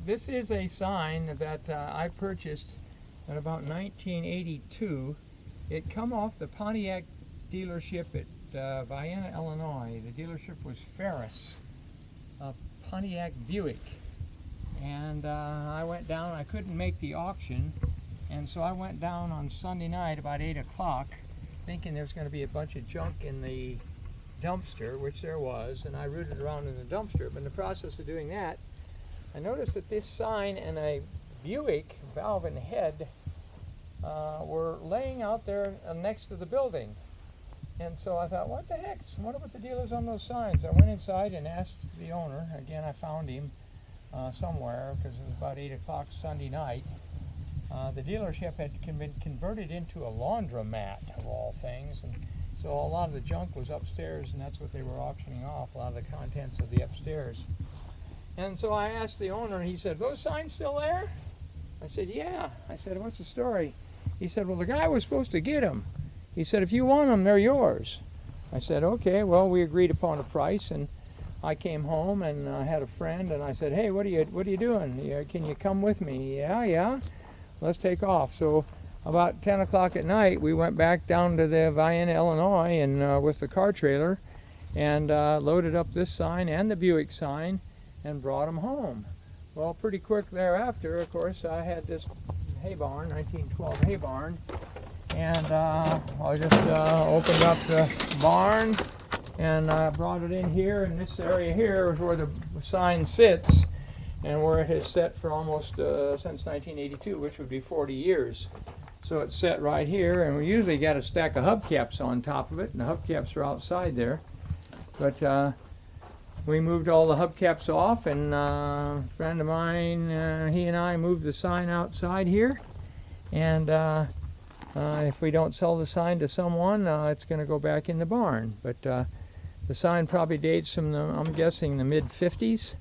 This is a sign that I purchased in about 1982. It come off the Pontiac dealership at Vienna, Illinois. The dealership was Ferris, Pontiac Buick. And I went down. I couldn't make the auction, and so I went down on Sunday night about 8 o'clock thinking there was going to be a bunch of junk in the dumpster, which there was, and I rooted around in the dumpster. But in the process of doing that, I noticed that this sign and a Buick valve and head were laying out there next to the building. And so I thought, what the heck? I wonder what the deal is on those signs. I went inside and asked the owner. Again, I found him somewhere because it was about 8 o'clock Sunday night. The dealership had been converted into a laundromat, of all things, and so a lot of the junk was upstairs, and that's what they were auctioning off, a lot of the contents of the upstairs. And so I asked the owner, and he said, "Those signs still there?" I said, "Yeah." I said, "What's the story?" He said, "Well, the guy was supposed to get them." He said, "If you want them, they're yours." I said, "Okay." Well, we agreed upon a price, and I came home and I had a friend, and I said, "Hey, what are you doing? Can you come with me?" Yeah. Let's take off. So about 10 o'clock at night, we went back down to the Vienna, Illinois, and with the car trailer, and loaded up this sign and the Buick sign and brought them home. Well, pretty quick thereafter, of course, I had this hay barn, 1912 hay barn, and I just opened up the barn and brought it in here, and this area here is where the sign sits, and where it has set for almost since 1982, which would be 40 years. So it's set right here, and we usually got a stack of hubcaps on top of it, and the hubcaps are outside there. But we moved all the hubcaps off, and a friend of mine, he and I moved the sign outside here, and if we don't sell the sign to someone, it's going to go back in the barn. But the sign probably dates from I'm guessing, the mid-50s.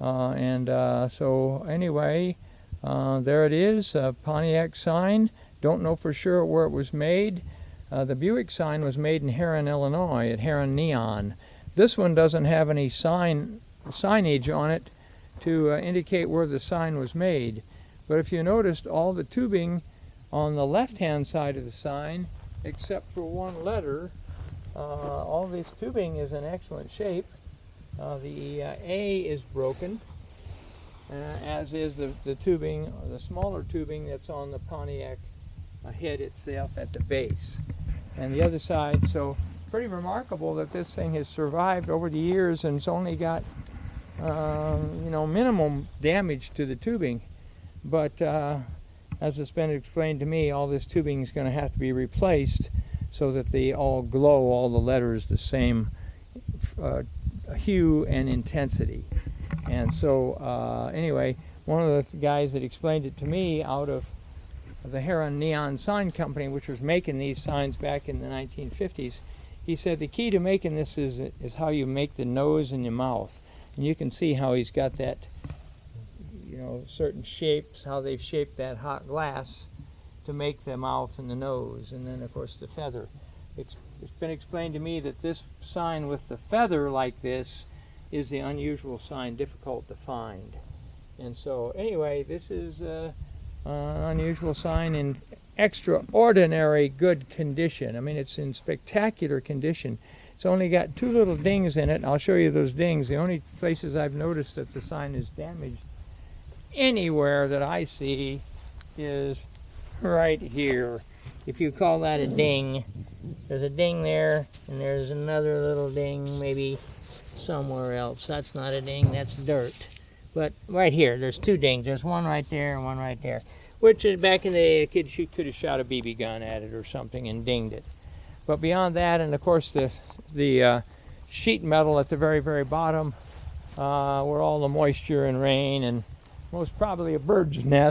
So anyway, there it is, a Pontiac sign. Don't know for sure where it was made. The Buick sign was made in Herrin, Illinois, at Herrin Neon. This one doesn't have any signage on it to indicate where the sign was made. But if you noticed, all the tubing on the left-hand side of the sign, except for one letter, all this tubing is in excellent shape. The A is broken, as is the tubing, the smaller tubing that's on the Pontiac head itself at the base. And the other side, so pretty remarkable that this thing has survived over the years, and it's only got minimum damage to the tubing. But as it's been explained to me, all this tubing is going to have to be replaced so that they all glow, all the letters the same hue and intensity. And so anyway, one of the guys that explained it to me out of the Herrin Neon Sign Company, which was making these signs back in the 1950s, he said the key to making this is how you make the nose and the mouth. And you can see how he's got that, certain shapes, how they've shaped that hot glass to make the mouth and the nose, and then of course the feather. It's been explained to me that this sign with the feather like this is the unusual sign, difficult to find. And so anyway, this is an unusual sign in extraordinary good condition. I mean, it's in spectacular condition. It's only got two little dings in it. I'll show you those dings. The only places I've noticed that the sign is damaged anywhere that I see is right here. If you call that a ding, there's a ding there, and there's another little ding maybe somewhere else. That's not a ding, that's dirt. But right here, there's two dings. There's one right there and one right there. Which is back in the day, a kid could have shot a BB gun at it or something and dinged it. But beyond that, and of course the sheet metal at the very, very bottom, where all the moisture and rain and most probably a bird's nest